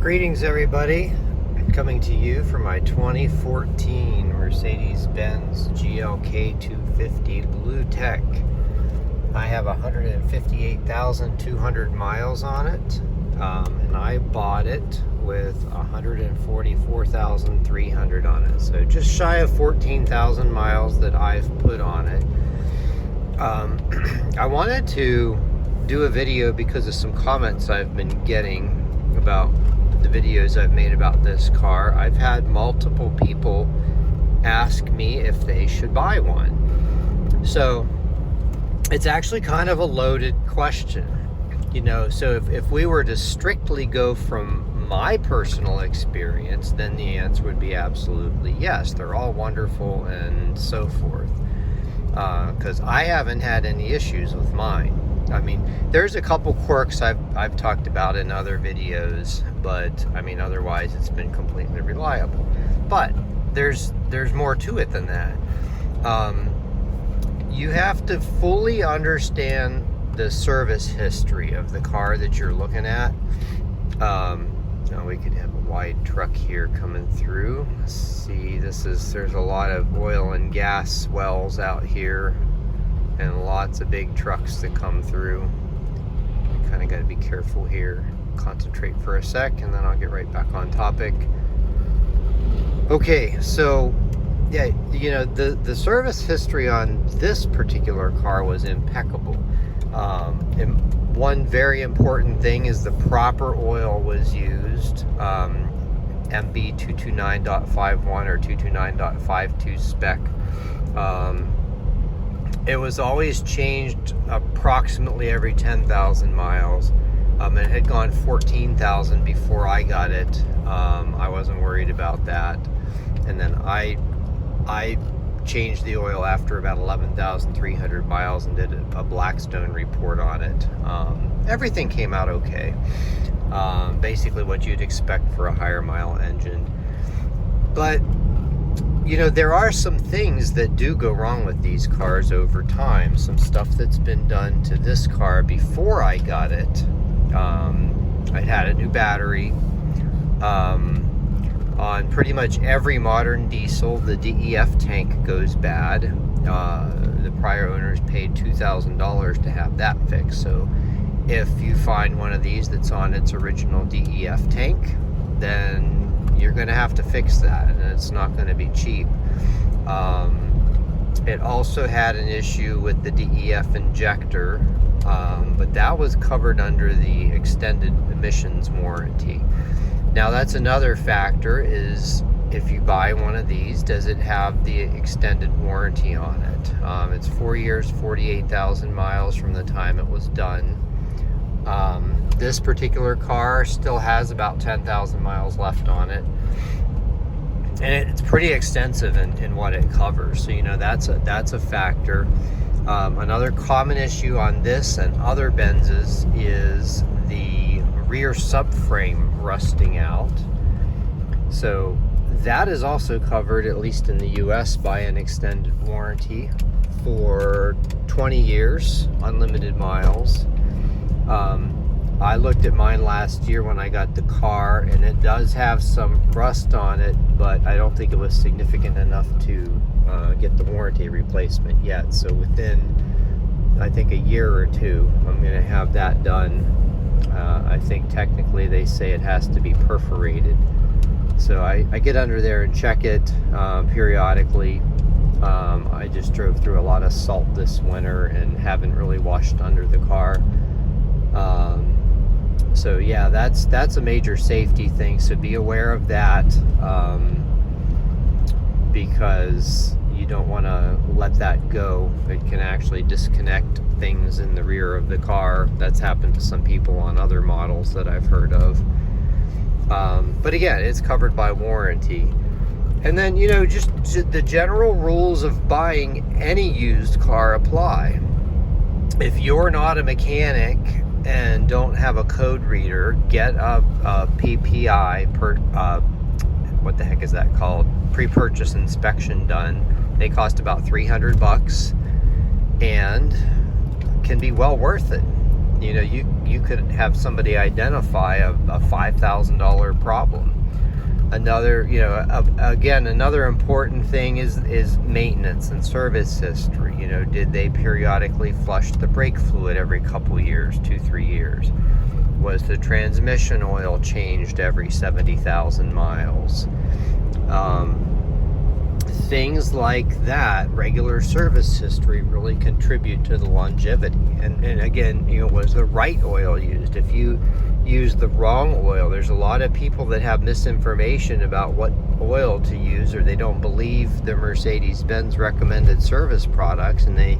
Greetings everybody, coming to you from my 2014 Mercedes Benz GLK250 Bluetec. I have 158,200 miles on it, and I bought it with 144,300 on it, so just shy of 14,000 miles that I've put on it. I wanted to do a video because of some comments I've been getting about the videos I've made about this car. I've had multiple people ask me if they should buy one. So it's actually kind of a loaded question, you know. So if we were to strictly go from my personal experience, then the answer would be absolutely yes. They're all wonderful and so forth, because I haven't had any issues with mine. I mean, there's a couple quirks I've talked about in other videos, but I mean, otherwise it's been completely reliable. But there's more to it than that. You have to fully understand the service history of the car that you're looking at. Now we could have a wide truck here coming through. Let's see, there's a lot of oil and gas wells out here, and lots of big trucks that come through. You kind of got to be careful here. Concentrate for a sec, and then I'll get right back on topic. Okay, so yeah, you know, the service history on this particular car was impeccable. And one very important thing is the proper oil was used. MB 229.51 or 229.52 spec. It was always changed approximately every 10,000 miles. It had gone 14,000 before I got it. I wasn't worried about that. And then I changed the oil after about 11,300 miles and did a Blackstone report on it. Everything came out okay. Basically what you'd expect for a higher mile engine. But you know, there are some things that do go wrong with these cars over time. Some stuff that's been done to this car before I got it. I had a new battery. On pretty much every modern diesel, the DEF tank goes bad. The prior owners paid $2,000 to have that fixed. So if you find one of these that's on its original DEF tank, then you're going to have to fix that, and it's not going to be cheap. It also had an issue with the DEF injector, but that was covered under the extended emissions warranty. Now that's another factor, is if you buy one of these, does it have the extended warranty on it? It's 4 years, 48,000 miles from the time it was done. This particular car still has about 10,000 miles left on it, and it's pretty extensive in what it covers. So you know, that's a factor. Another common issue on this and other Benzes is the rear subframe rusting out. So that is also covered, at least in the US, by an extended warranty for 20 years, unlimited miles. I looked at mine last year when I got the car, and it does have some rust on it, but I don't think it was significant enough to get the warranty replacement yet. So within, I think, a year or two, I'm going to have that done. I think technically they say it has to be perforated. So I get under there and check it periodically. I just drove through a lot of salt this winter and haven't really washed under the car. So yeah, that's a major safety thing, so be aware of that, because you don't want to let that go. It can actually disconnect things in the rear of the car. That's happened to some people on other models that I've heard of. But again, it's covered by warranty. And then, you know, just the general rules of buying any used car apply. If you're not a mechanic and don't have a code reader, get a PPI, what the heck is that called? Pre-purchase inspection done. They cost about $300 and can be well worth it. you know, you could have somebody identify a $5,000 problem. Another, you know, again, another important thing is maintenance and service history. You know, did they periodically flush the brake fluid every couple years, 2-3 years? Was the transmission oil changed every 70,000 miles? Things like that, regular service history, really contribute to the longevity. And again, you know, was the right oil used? If you use the wrong oil, there's a lot of people that have misinformation about what oil to use, or they don't believe the Mercedes Benz recommended service products, and they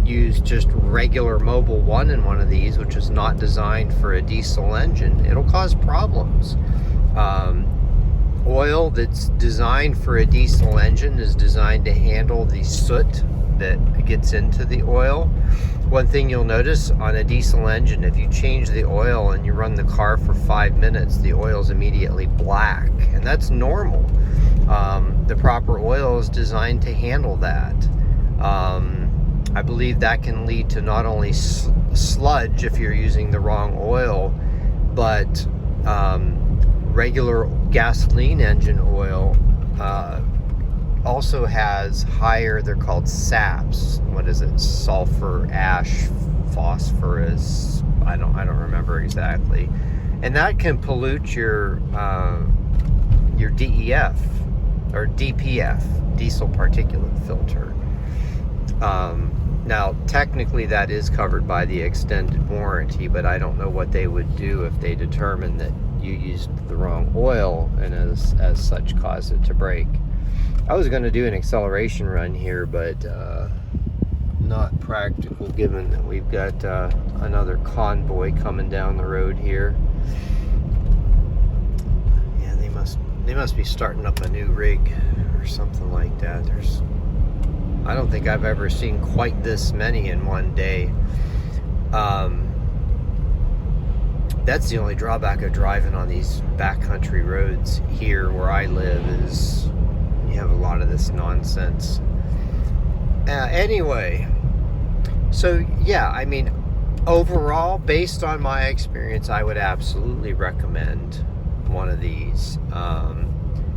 use just regular Mobil 1 in one of these, which is not designed for a diesel engine. It'll cause problems. Oil that's designed for a diesel engine is designed to handle the soot that gets into the oil. One thing you'll notice on a diesel engine, if you change the oil and you run the car for 5 minutes, the oil's immediately black, and that's normal. The proper oil is designed to handle that. I believe that can lead to not only sludge if you're using the wrong oil, but regular gasoline engine oil also has higher, they're called SAPs. What is it? Sulfur, ash, phosphorus. I don't remember exactly. And that can pollute your DEF or DPF, diesel particulate filter. Now, technically that is covered by the extended warranty, but I don't know what they would do if they determined that you used the wrong oil and as such caused it to break. I was going to do an acceleration run here, but not practical given that we've got another convoy coming down the road here. Yeah, they must be starting up a new rig or something like that. I don't think I've ever seen quite this many in one day. That's the only drawback of driving on these backcountry roads here where I live, is you have a lot of this nonsense. Anyway, so yeah, I mean, overall, based on my experience, I would absolutely recommend one of these.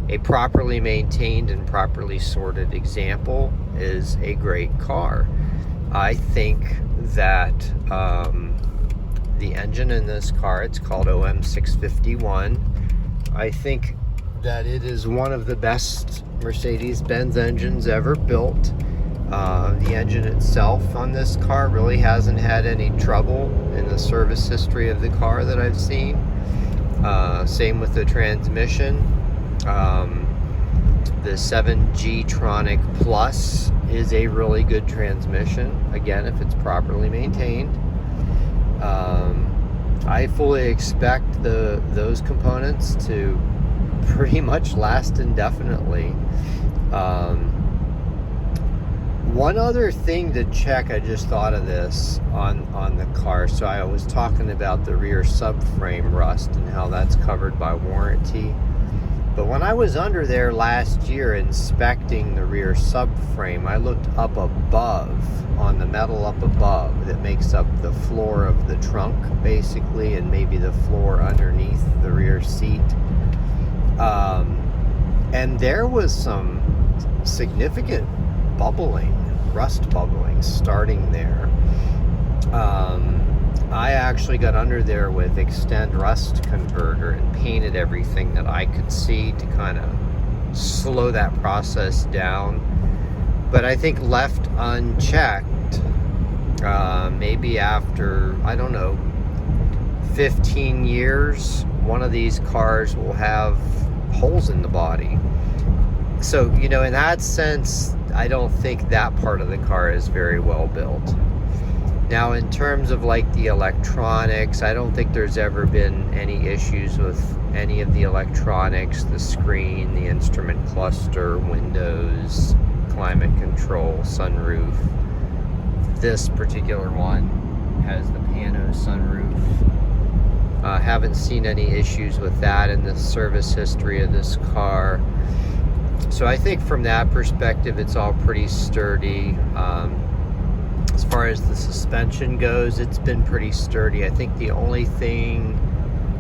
A properly maintained and properly sorted example is a great car. I think that the engine in this car, it's called OM651. I think that it is one of the best Mercedes Benz engines ever built. The engine itself on this car really hasn't had any trouble in the service history of the car that I've seen. Same with the transmission. The 7G Tronic Plus is a really good transmission, again, if it's properly maintained. I fully expect those components to pretty much last indefinitely. One other thing to check, I just thought of this on the car. So I was talking about the rear subframe rust and how that's covered by warranty. But when I was under there last year inspecting the rear subframe, I looked up above, on the metal up above that makes up the floor of the trunk, basically, and maybe the floor underneath the rear seat. And there was some significant bubbling, rust bubbling, starting there. I actually got under there with Extend Rust Converter and painted everything that I could see to kind of slow that process down. But I think left unchecked, maybe after, I don't know, 15 years, one of these cars will have holes in the body. So, you know, in that sense, I don't think that part of the car is very well built. Now, in terms of like the electronics, I don't think there's ever been any issues with any of the electronics, the screen, the instrument cluster, windows, climate control, sunroof. This particular one has the pano sunroof. Haven't seen any issues with that in the service history of this car. So I think from that perspective, it's all pretty sturdy. As far as the suspension goes, it's been pretty sturdy. I think the only thing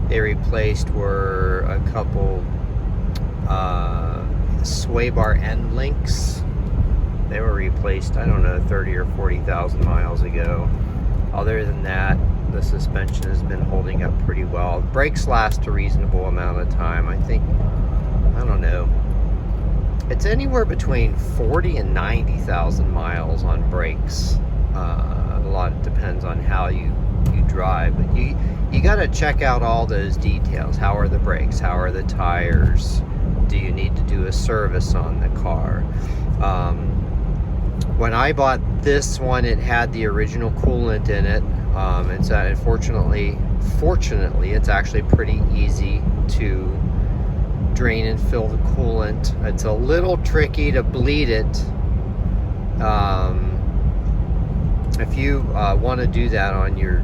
they replaced were a couple sway bar end links. They were replaced, I don't know, 30 or 40,000 miles ago. Other than that, the suspension has been holding up pretty well. Brakes last a reasonable amount of time. I think, I don't know, it's anywhere between 40 and 90,000 miles on brakes. A lot depends on how you drive, but you got to check out all those details. How are the brakes? How are the tires? Do you need to do a service on the car? When I bought this one, it had the original coolant in it. It's fortunately, it's actually pretty easy to drain and fill the coolant. It's a little tricky to bleed it. If you want to do that on your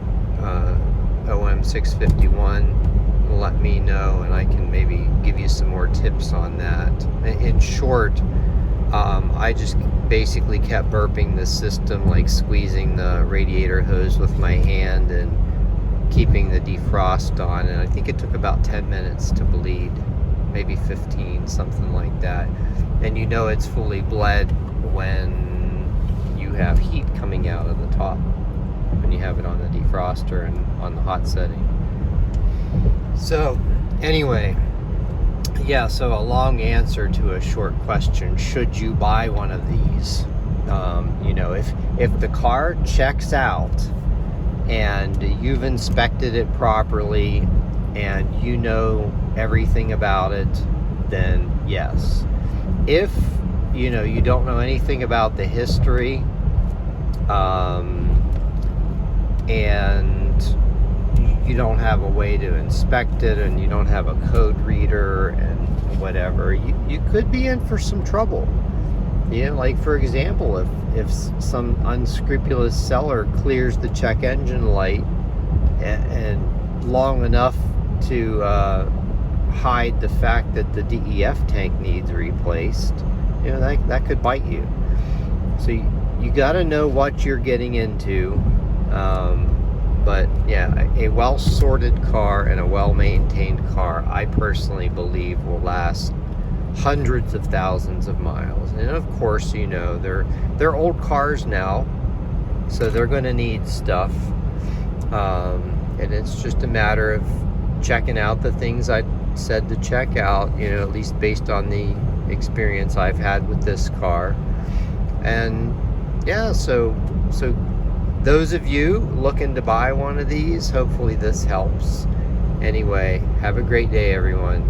OM651, let me know and I can maybe give you some more tips on that. In short, I just basically kept burping the system, like squeezing the radiator hose with my hand and keeping the defrost on, and I think it took about 10 minutes to bleed, maybe 15, something like that. And you know it's fully bled when you have heat coming out of the top, when you have it on the defroster and on the hot setting. So anyway, yeah, so a long answer to a short question. Should you buy one of these? You know, if the car checks out and you've inspected it properly and you know everything about it, then yes. If you know you don't know anything about the history, and you don't have a way to inspect it, and you don't have a code reader and whatever, you could be in for some trouble. You know, like for example, if some unscrupulous seller clears the check engine light and long enough to hide the fact that the DEF tank needs replaced, you know, that could bite you. So you got to know what you're getting into. But yeah, a well-sorted car and a well-maintained car, I personally believe, will last hundreds of thousands of miles. And of course, you know, they're old cars now, so they're going to need stuff. And it's just a matter of checking out the things I said to check out, you know, at least based on the experience I've had with this car. And yeah, so those of you looking to buy one of these, hopefully this helps. Anyway, have a great day, everyone.